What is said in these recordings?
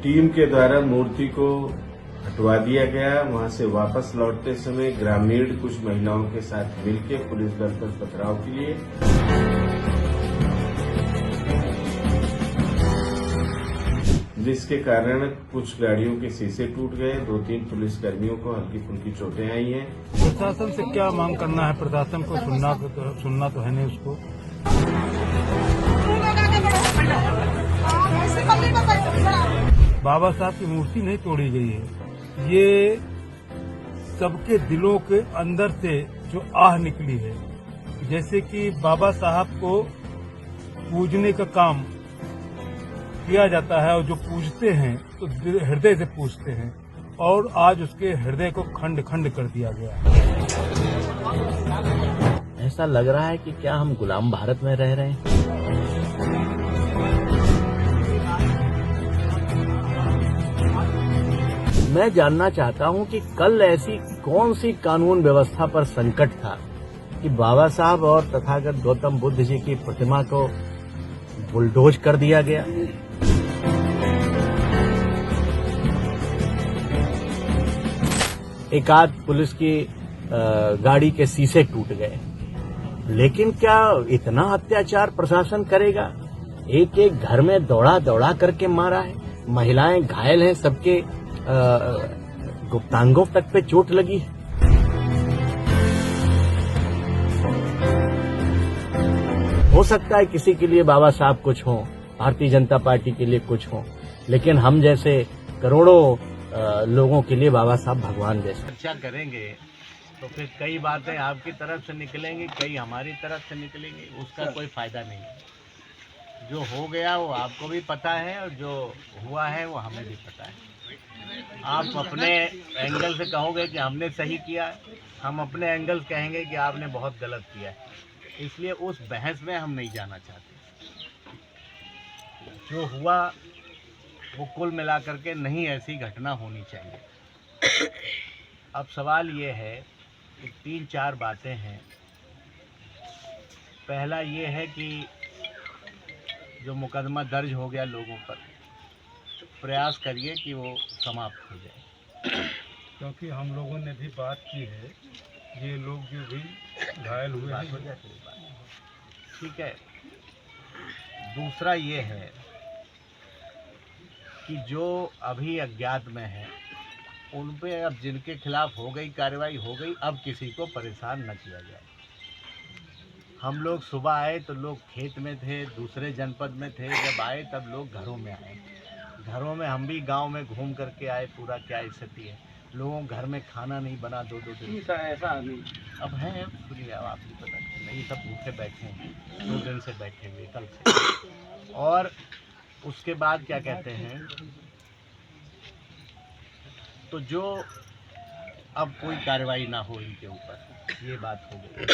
Team के द्वारा मूर्ति को हटवा दिया गया। वहां से वापस लौटते समय ग्रामीण कुछ महिलाओं के साथ मिलकर पुलिस दल पर पथराव किए, जिसके कारण कुछ गाड़ियों के शीशे टूट गए। 2-3 पुलिसकर्मियों को हल्की फुल्की चोटें आई हैं। प्रशासन से क्या मांग करना है? प्रशासन को सुनना तो है नहीं उसको। बाबा साहब की मूर्ति नहीं तोड़ी गई है, ये सबके दिलों के अंदर से जो आह निकली है। जैसे कि बाबा साहब को पूजने का काम किया जाता है और जो पूजते हैं तो हृदय से पूजते हैं, और आज उसके हृदय को खंड खंड कर दिया गया है। ऐसा लग रहा है कि क्या हम गुलाम भारत में रह रहे हैं। मैं जानना चाहता हूं कि कल ऐसी कौन सी कानून व्यवस्था पर संकट था कि बाबा साहब और तथागत गौतम बुद्ध जी की प्रतिमा को बुलडोज कर दिया गया। एक आध पुलिस की गाड़ी के शीशे टूट गए, लेकिन क्या इतना अत्याचार प्रशासन करेगा? एक एक घर में दौड़ा दौड़ा करके मारा है, महिलाएं घायल हैं, सबके गुप्तांगों तक पे चोट लगी है। हो सकता है किसी के लिए बाबा साहब कुछ हो, भारतीय जनता पार्टी के लिए कुछ हो, लेकिन हम जैसे करोड़ों लोगों के लिए बाबा साहब भगवान जैसे। चर्चा करेंगे तो फिर कई बातें आपकी तरफ से निकलेंगी, कई हमारी तरफ से निकलेंगी, उसका कोई फायदा नहीं है। जो हो गया वो आपको भी पता है और जो हुआ है वो हमें भी पता है। आप अपने एंगल से कहोगे कि हमने सही किया, हम अपने एंगल कहेंगे कि आपने बहुत गलत किया है। इसलिए उस बहस में हम नहीं जाना चाहते। जो हुआ वो कुल मिलाकर के नहीं ऐसी घटना होनी चाहिए। अब सवाल ये है कि 3-4 बातें हैं। पहला ये है कि जो मुकदमा दर्ज हो गया लोगों पर, प्रयास करिए कि वो समाप्त हो जाए, क्योंकि हम लोगों ने भी बात की है, ये लोग जो भी घायल हुए हैं। ठीक है। दूसरा ये है कि जो अभी अज्ञात में है उन पे अब जिनके खिलाफ हो गई कार्रवाई हो गई, अब किसी को परेशान न किया जाए। हम लोग सुबह आए तो लोग खेत में थे, दूसरे जनपद में थे। जब आए तब लोग घरों में आए। घरों में हम भी गांव में घूम करके आए, पूरा क्या स्थिति है। लोगों घर में खाना नहीं बना 2-2 दिन। ऐसा नहीं अब है, सुनिए, अब आप भी पता नहीं, सब भूखे बैठे हैं, 2 दिन से बैठे हुए, कल से। और उसके बाद क्या कहते हैं, तो जो अब कोई कार्रवाई ना हो इनके ऊपर, ये बात हो गई।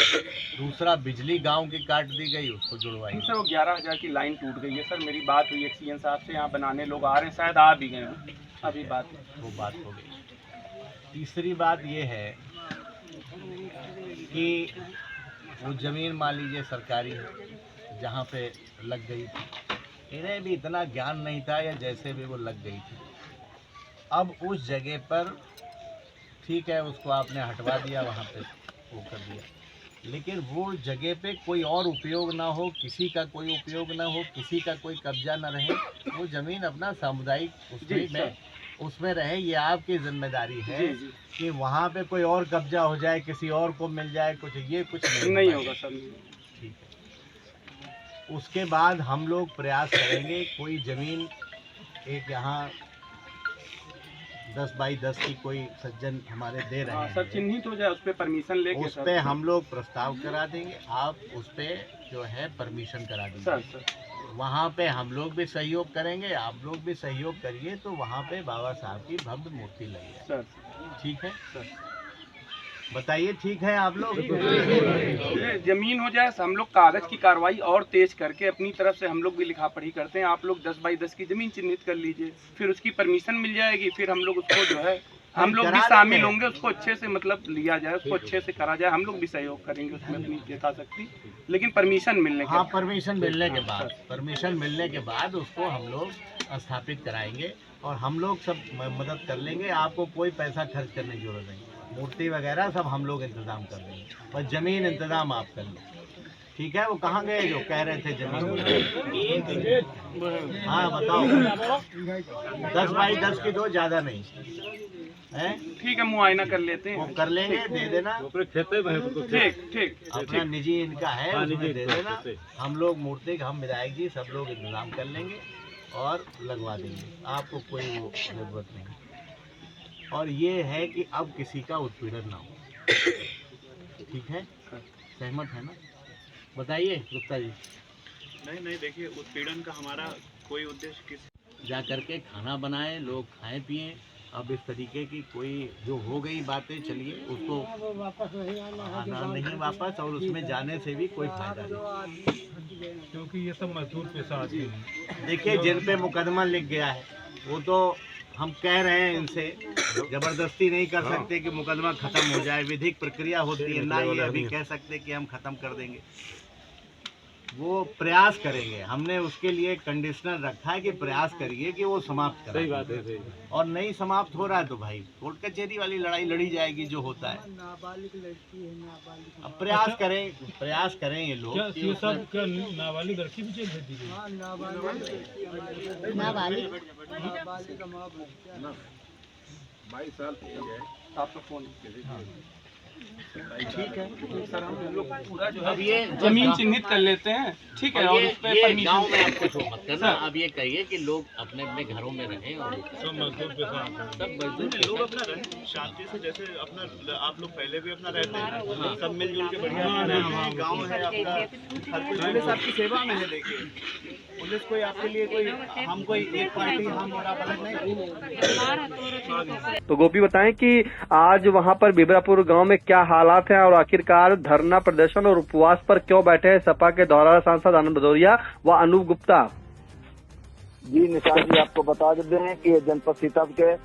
दूसरा, बिजली गांव की काट दी गई, उसको जुड़वाई। सर वो 11,000 की लाइन टूट गई है सर। मेरी बात हुई एक्सीएन साहब से, यहाँ बनाने लोग आ रहे हैं, शायद आ भी गए हैं अभी। वो बात हो गई। तीसरी बात ये है कि वो ज़मीन मान लीजिए सरकारी है, जहाँ पे लग गई थी, इन्हें भी इतना ज्ञान नहीं था या जैसे भी वो लग गई थी। अब उस जगह पर ठीक है, उसको आपने हटवा दिया, वहाँ पे वो कर दिया, लेकिन वो जगह पे कोई और उपयोग ना हो, किसी का कोई उपयोग ना हो, किसी का कोई कब्जा ना रहे। वो ज़मीन अपना सामुदायिक उसमें रहे। ये आपकी जिम्मेदारी है कि वहाँ पे कोई और कब्जा हो जाए, किसी और को मिल जाए, कुछ ये कुछ नहीं होगा सर। ठीक है। उसके बाद हम लोग प्रयास करेंगे, कोई ज़मीन एक यहाँ 10 बाई 10 की कोई सज्जन हमारे दे रहे हैं सर, चिन्हित हो जाए, उस पर परमिशन लेके उस पे हम लोग प्रस्ताव करा देंगे। आप उस पे जो है परमिशन करा देंगे सर। वहाँ पे हम लोग भी सहयोग करेंगे, आप लोग भी सहयोग करिए, तो वहाँ पे बाबा साहब की भव्य मूर्ति लगी है। ठीक है सर, बताइए। ठीक है, आप लोग जमीन हो जाए, हम लोग कागज की कार्रवाई और तेज करके अपनी तरफ से हम लोग भी लिखा पढ़ी करते हैं। आप लोग 10 बाई 10 की जमीन चिन्हित कर लीजिए, फिर उसकी परमिशन मिल जाएगी, फिर हम लोग उसको जो है हम लोग भी शामिल होंगे, उसको अच्छे से मतलब लिया जाए, उसको अच्छे से करा जाए। हम लोग भी सहयोग करेंगे उसमें अपनी यथाशक्ति, लेकिन परमिशन मिलने के परमिशन मिलने के बाद उसको हम लोग स्थापित कराएंगे और हम लोग सब मदद कर लेंगे। आपको कोई पैसा खर्च करने की जरूरत नहीं, मूर्ति वगैरह सब हम लोग इंतजाम कर देंगे, बस ज़मीन इंतजाम आप कर लो। ठीक है, वो कहाँ गए जो कह रहे थे जमीन? हाँ बताओ, 10 बाई 10 की दो, ज़्यादा नहीं है। ठीक है, मुआयना कर लेते हैं, वो कर लेंगे, दे देना। ठीक ठीक। अपना निजी इनका है, उसमें दे देना। हम लोग मूर्ति, हम विधायक जी सब लोग इंतजाम कर लेंगे और लगवा देंगे, आपको कोई वो जरूरत नहीं। और ये है कि अब किसी का उत्पीड़न ना हो। ठीक है, सहमत है ना? बताइए गुप्ता जी। नहीं देखिए, उत्पीड़न का हमारा कोई उद्देश्य किस जा करके खाना बनाए, लोग खाएं पिएं। अब इस तरीके की कोई जो हो गई बातें, चलिए उसको आना नहीं वापस, और उसमें जाने से भी कोई फायदा नहीं, क्योंकि ये सब मजदूर पेशा आदमी हैं। देखिए जिन पे मुकदमा लिख गया है वो तो हम कह रहे हैं, इनसे जबरदस्ती नहीं कर सकते कि मुकदमा खत्म हो जाए, विधिक प्रक्रिया होती है ना, ये अभी कह सकते कि हम खत्म कर देंगे। वो प्रयास करेंगे, हमने उसके लिए कंडीशनल रखा है कि प्रयास करिए कि वो समाप्त करें। सही बात है। और नहीं समाप्त हो रहा है तो भाई कोर्ट कचहरी वाली लड़ाई लड़ी जाएगी जो होता है। अब प्रयास करें ये लोग। क्या सब क्या नाबालिग लड़की भी जेल भेज दी गई? आपका फोन ठीक है, सर, हम लोग पूरा जो अब है ये जमीन चिन्हित कर लेते हैं। ठीक है, और उस पे ये गाँव में परमिशन आप कुछ मत करना। अब ये कहिए कि लोग अपने अपने घरों में रहें और सब मजदूर पेशा आदमी हैं। सब मजदूर लोग अपना रहें शांति से, जैसे अपना आप लोग पहले भी अपना रहते हैं, सब मिलजुल के बढ़िया गाँव है आपका, हर कोई पुलिस आपकी सेवा में है। देखिए, पुलिस कोई आपके लिए कोई हम कोई एक पार्टी हम और आप अलग नहीं। तो गोपी बताएं कि आज वहां पर बिबरापुर गांव में क्या हालात हैं और आखिरकार धरना प्रदर्शन और उपवास पर क्यों बैठे हैं सपा के धौरहरा सांसद आनंद भदौरिया व अनूप गुप्ता। जी निशान जी, आपको बता दें कि जनपद सीतापुर के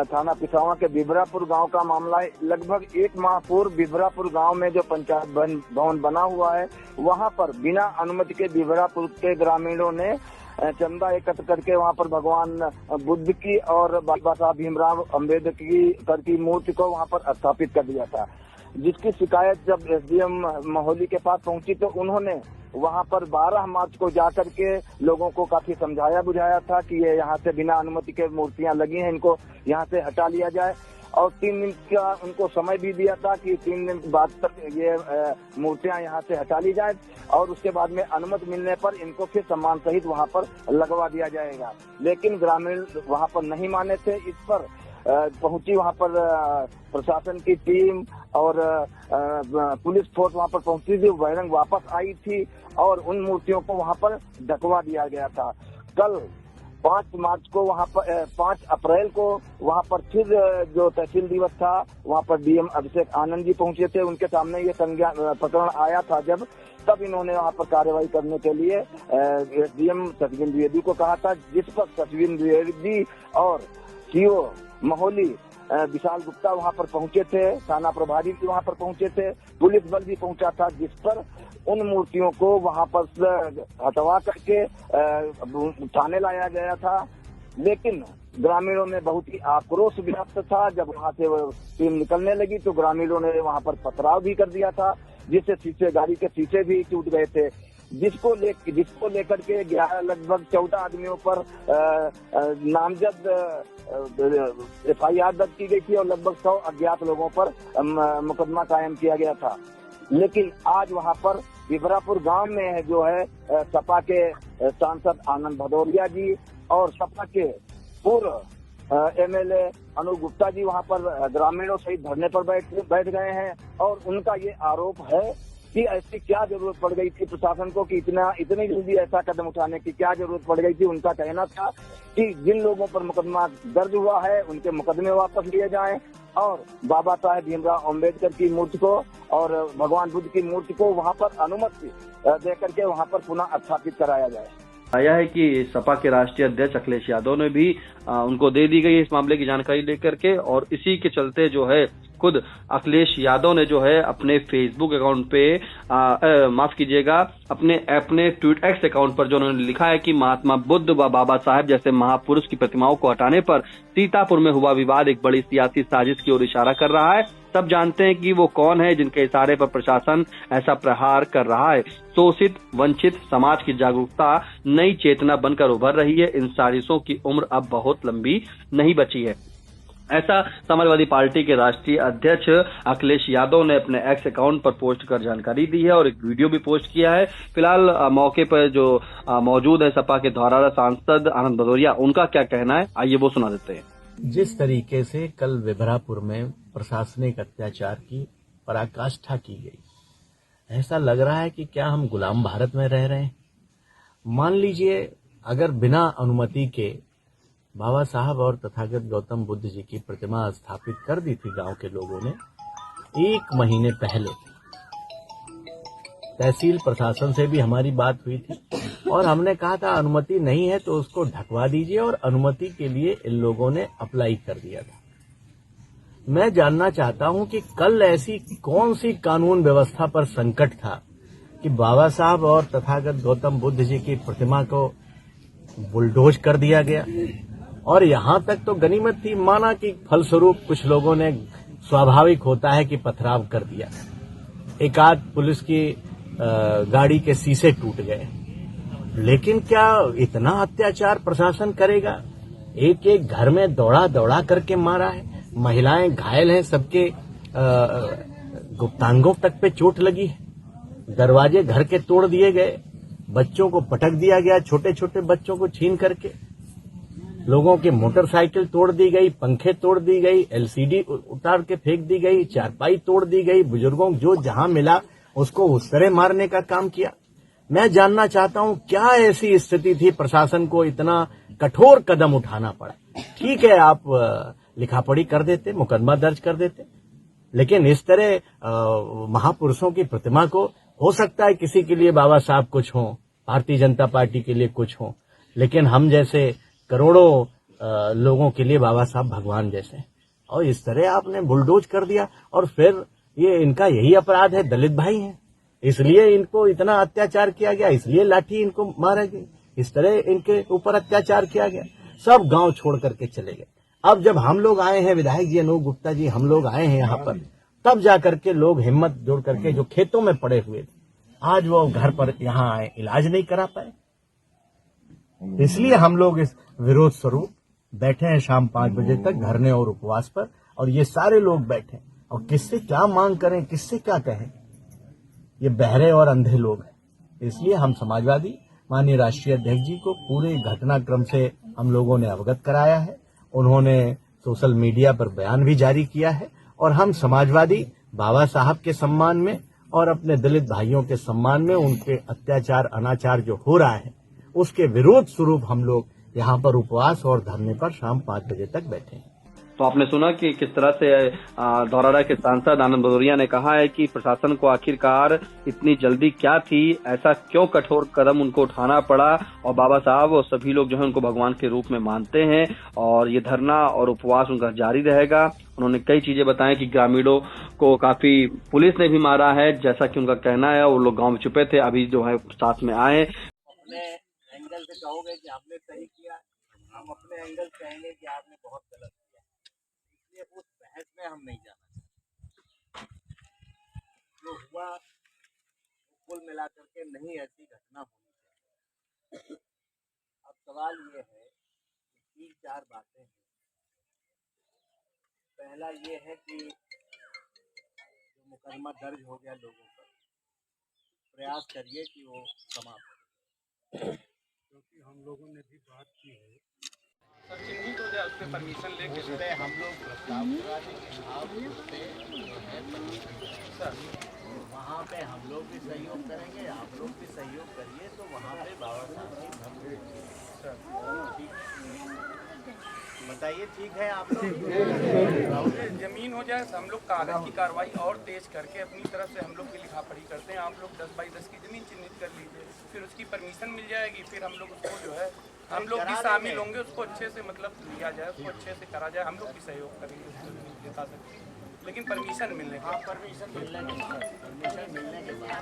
थाना पिसावा के बिबरापुर गांव का मामला है। लगभग 1 माह पूर्व बिबरापुर गांव में जो पंचायत भवन बना हुआ है, वहां पर बिना अनुमति के बिबरापुर के ग्रामीणों ने चंदा एकत्र करके वहां पर भगवान बुद्ध की और बाबा साहब भीमराव अम्बेडकर की मूर्ति को वहां पर स्थापित कर दिया था, जिसकी शिकायत जब एसडीएम महोली के पास पहुंची तो उन्होंने वहां पर 12 मार्च को जाकर के लोगों को काफी समझाया बुझाया था कि ये यहाँ से बिना अनुमति के मूर्तियां लगी हैं, इनको यहाँ से हटा लिया जाए। और 3 दिन का उनको समय भी दिया था कि 3 दिन बाद तक ये मूर्तियां यहाँ से हटा ली जाए और उसके बाद में अनुमति मिलने पर इनको फिर सम्मान सहित वहाँ पर लगवा दिया जाएगा। लेकिन ग्रामीण वहाँ पर नहीं माने थे। इस पर पहुंची वहाँ पर प्रशासन की टीम और पुलिस फोर्स वहाँ पर पहुंची थी, बहिरंग वापस आई थी और उन मूर्तियों को वहाँ पर ढकवा दिया गया था। कल 5 मार्च को वहाँ पर 5 अप्रैल को वहाँ पर फिर जो तहसील दिवस था वहाँ पर डीएम अभिषेक आनंद जी पहुंचे थे, उनके सामने ये प्रकरण आया था। जब तब इन्होंने वहाँ पर कार्रवाई करने के लिए एसडीएम सचिविंद्र द्विवेदी को कहा था, जिस पर सचिविंद्र द्विवेदी और सीओ महोली विशाल गुप्ता वहाँ पर पहुंचे थे, थाना प्रभारी भी वहाँ पर पहुंचे थे, पुलिस बल भी पहुंचा था, जिस पर उन मूर्तियों को वहाँ पर हटवा करके थाने लाया गया था। लेकिन ग्रामीणों में बहुत ही आक्रोश व्याप्त था। जब वहाँ से टीम निकलने लगी तो ग्रामीणों ने वहाँ पर पथराव भी कर दिया था, जिससे शीशे गाड़ी के शीशे भी टूट गए थे, जिसको लेकर के लगभग 14 आदमियों पर नामजद FIR दर्ज की गई थी और लगभग 100 अज्ञात लोगों पर मुकदमा कायम किया गया था। लेकिन आज वहां पर बिबरापुर गांव में जो है सपा के सांसद आनंद भदौरिया जी और सपा के पूर्व MLA अनूप गुप्ता जी वहां पर ग्रामीणों सहित धरने पर बैठ गए हैं और उनका ये आरोप है कि ऐसी क्या जरूरत पड़ गई थी प्रशासन को कि इतनी जल्दी ऐसा कदम उठाने की क्या जरूरत पड़ गई थी। उनका कहना था कि जिन लोगों पर मुकदमा दर्ज हुआ है उनके मुकदमे वापस लिए जाएं और बाबा साहेब भीमराव अम्बेडकर की मूर्ति को और भगवान बुद्ध की मूर्ति को वहां पर अनुमति देकर के वहां पर पुनः स्थापित कराया जाए। आया है कि सपा के राष्ट्रीय अध्यक्ष अखिलेश यादव ने भी उनको दे दी गई इस मामले की जानकारी लेकर के और इसी के चलते जो है खुद अखिलेश यादव ने जो है अपने फेसबुक अकाउंट पे माफ कीजिएगा अपने ट्वीट एक्स अकाउंट पर जो उन्होंने लिखा है कि महात्मा बुद्ध व बाबा साहेब जैसे महापुरुष की प्रतिमाओं को हटाने पर सीतापुर में हुआ विवाद एक बड़ी सियासी साजिश की ओर इशारा कर रहा है। सब जानते हैं कि वो कौन है जिनके इशारे पर प्रशासन ऐसा प्रहार कर रहा है। शोषित वंचित समाज की जागरूकता नई चेतना बनकर उभर रही है। इन साजिशों की उम्र अब बहुत लंबी नहीं बची है, ऐसा समाजवादी पार्टी के राष्ट्रीय अध्यक्ष अखिलेश यादव ने अपने एक्स अकाउंट पर पोस्ट कर जानकारी दी है और एक वीडियो भी पोस्ट किया है। फिलहाल मौके पर जो मौजूद है सपा के धौरहरा सांसद आनंद भदौरिया, उनका क्या कहना है आइए वो सुना देते हैं। जिस तरीके से कल विभरापुर में प्रशासनिक अत्याचार की पराकाष्ठा की गई, ऐसा लग रहा है कि क्या हम गुलाम भारत में रह रहे हैं। मान लीजिए अगर बिना अनुमति के बाबा साहब और तथागत गौतम बुद्ध जी की प्रतिमा स्थापित कर दी थी गांव के लोगों ने, 1 महीने पहले तहसील प्रशासन से भी हमारी बात हुई थी और हमने कहा था अनुमति नहीं है तो उसको ढकवा दीजिए, और अनुमति के लिए इन लोगों ने अप्लाई कर दिया था। मैं जानना चाहता हूं कि कल ऐसी कौन सी कानून व्यवस्था पर संकट था कि बाबा साहब और तथागत गौतम बुद्ध जी की प्रतिमा को बुलडोज कर दिया गया। और यहां तक तो गनीमत थी, माना कि फलस्वरूप कुछ लोगों ने, स्वाभाविक होता है कि पथराव कर दिया, एक आध पुलिस की गाड़ी के शीशे टूट गए, लेकिन क्या इतना अत्याचार प्रशासन करेगा? एक एक घर में दौड़ा दौड़ा करके मारा है, महिलाएं घायल हैं, सबके गुप्तांगों तक पे चोट लगी है, दरवाजे घर के तोड़ दिए गए, बच्चों को पटक दिया गया, छोटे छोटे बच्चों को छीन करके, लोगों की मोटरसाइकिल तोड़ दी गई, पंखे तोड़ दी गई, एलसीडी उतार के फेंक दी गई, चारपाई तोड़ दी गई, बुजुर्गों जो जहां मिला उसको उस तरह मारने का काम किया। मैं जानना चाहता हूं क्या ऐसी स्थिति थी प्रशासन को इतना कठोर कदम उठाना पड़ा। ठीक है, आप लिखापढ़ी कर देते, मुकदमा दर्ज कर देते, लेकिन इस तरह महापुरुषों की प्रतिमा को, हो सकता है किसी के लिए बाबा साहब कुछ हो, भारतीय जनता पार्टी के लिए कुछ हो, लेकिन हम जैसे करोड़ों लोगों के लिए बाबा साहब भगवान जैसे, और इस तरह आपने बुलडोज कर दिया। और फिर ये इनका यही अपराध है, दलित भाई हैं इसलिए इनको इतना अत्याचार किया गया, इसलिए लाठी इनको मारा गई, इस तरह इनके ऊपर अत्याचार किया गया, सब गांव छोड़ करके चले गए। अब जब हम लोग आए हैं, विधायक जी अनूप गुप्ता जी, हम लोग आए हैं यहाँ पर, तब जाकर के लोग हिम्मत जोड़ करके जो खेतों में पड़े हुए थे, आज वो घर पर यहाँ आए, इलाज नहीं करा पाए। इसलिए हम लोग इस विरोध स्वरूप बैठे हैं शाम 5 बजे तक धरने और उपवास पर, और ये सारे लोग बैठे, और किससे क्या मांग करें, किससे क्या कहें, ये बहरे और अंधे लोग हैं। इसलिए हम समाजवादी माननीय राष्ट्रीय अध्यक्ष जी को पूरे घटनाक्रम से हम लोगों ने अवगत कराया है, उन्होंने सोशल मीडिया पर बयान भी जारी किया है, और हम समाजवादी बाबा साहब के सम्मान में और अपने दलित भाइयों के सम्मान में उनके अत्याचार अनाचार जो हो रहा है उसके विरोध स्वरूप हम लोग यहाँ पर उपवास और धरने पर शाम 5 बजे तक बैठे हैं। तो आपने सुना कि किस तरह से धौरहरा के सांसद आनंद भदौरिया ने कहा है कि प्रशासन को आखिरकार इतनी जल्दी क्या थी, ऐसा क्यों कठोर कदम उनको उठाना पड़ा, और बाबा साहब और सभी लोग जो है उनको भगवान के रूप में मानते हैं, और ये धरना और उपवास उनका जारी रहेगा। उन्होंने कई चीजें बताई कि ग्रामीणों को काफी पुलिस ने भी मारा है, जैसा कि उनका कहना है, वो लोग गाँव में छुपे थे, अभी जो है साथ में आए। अपने एंगल से कहोगे कि आपने सही किया, हम अपने एंगल से कहेंगे कि आपने बहुत गलत किया, इसलिए उस बहस में हम नहीं जाना चाहते। जो हुआ कुल मिलाकर के नहीं ऐसी घटना होनी चाहिए। अब सवाल ये है कि 3-4 बातें हैं। पहला ये है कि जो मुकदमा दर्ज हो गया लोगों पर, प्रयास करिए कि वो समाप्त, क्योंकि हम लोगों ने भी बात की है, सर चिन्हित हो जाए, उस पर परमिशन लेके उस पर हम लोग प्रस्ताव करा देंगे। आप उससे जो है सर वहाँ पे हम लोग भी सहयोग करेंगे, आप लोग भी सहयोग करिए, तो वहाँ पे बाबा साहब की भव्य बताइए, ठीक है आप लोग? जमीन हो जाए तो हम लोग कागज की कार्रवाई और तेज करके अपनी तरफ से हम लोग भी लिखा पढ़ी करते हैं। आप लोग 10 बाई 10 की जमीन चिन्हित कर लीजिए, फिर उसकी परमिशन मिल जाएगी, फिर हम लोग उसको जो है हम लोग भी शामिल होंगे, उसको अच्छे से मतलब लिया जाए, उसको अच्छे से करा जाए, हम लोग भी सहयोग करेंगे, उसको बता सकते हैं। लेकिन परमिशन मिलने के बाद। परमिशन मिलने के बाद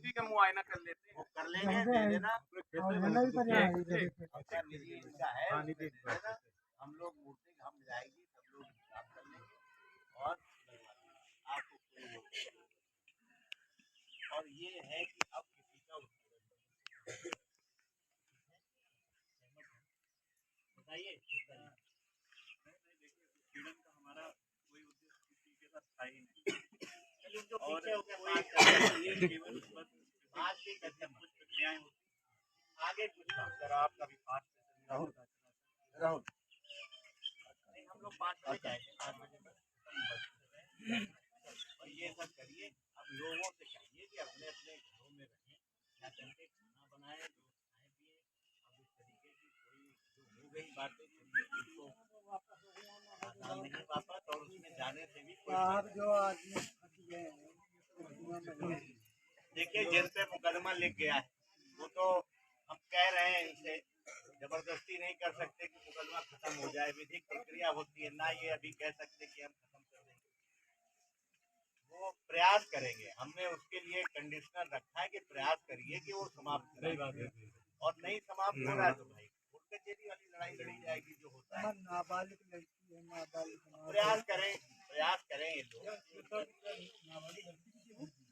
ठीक है, मुआयना कर लेते हैं। कर लेंगे, दे देना। हम लोग मूर्ति हम जाएगी, सब लोग काम कर लेंगे और आपको और ये है कि अब किसी का बताइए। पीड़न का हमारा कोई उद्देश्य किसी के साथ था ही नहीं। और केवल आज की कुछ प्रक्रियाएं होती आगे कुछ अगर आपका भी 5 राहुल नहीं, हम लोग 5 बजे जाएंगे, 5 बजे तक और ये सब करिए। अब लोगों से चाहिए कि अपने अपने घरों में रहें, या करके खाना बनाए, जो खाए पिए। अब इस तरीके की कोई जो हो गई बातें नहीं वापस, और उसमें जाने से भी कोई देखिए, जिन पे मुकदमा लिख गया है वो तो हम कह रहे हैं, इनसे जबरदस्ती नहीं कर सकते कि मुकदमा खत्म हो जाए। विधिक प्रक्रिया होती है ना, ये अभी कह सकते कि हम खत्म कर देंगे। वो प्रयास करेंगे, हमने उसके लिए कंडीशनर रखा है कि प्रयास करिए कि वो समाप्त करेगा, और नहीं समाप्त हो रहा है तो भाई कोर्ट कचहरी वाली लड़ाई लड़ी जाएगी जो होता है। नाबालिग लड़की है, नाबालिग प्रयास करें ये लोग।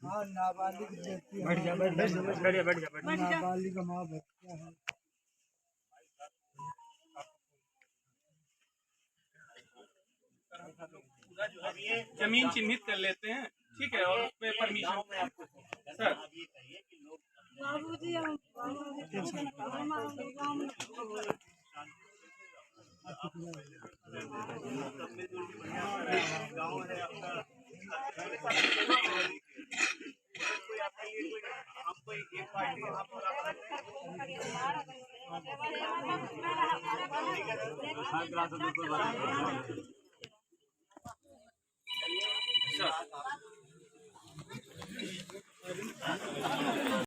हाँ, नाबालिग लड़की बैठ जा नाबालिग माँ बच्चा है। जमीन चिन्हित कर लेते हैं, ठीक है, और उस पे परमिशन सर। ये कहिए कि लोग गाँव है अपना, हमको एक पार्टी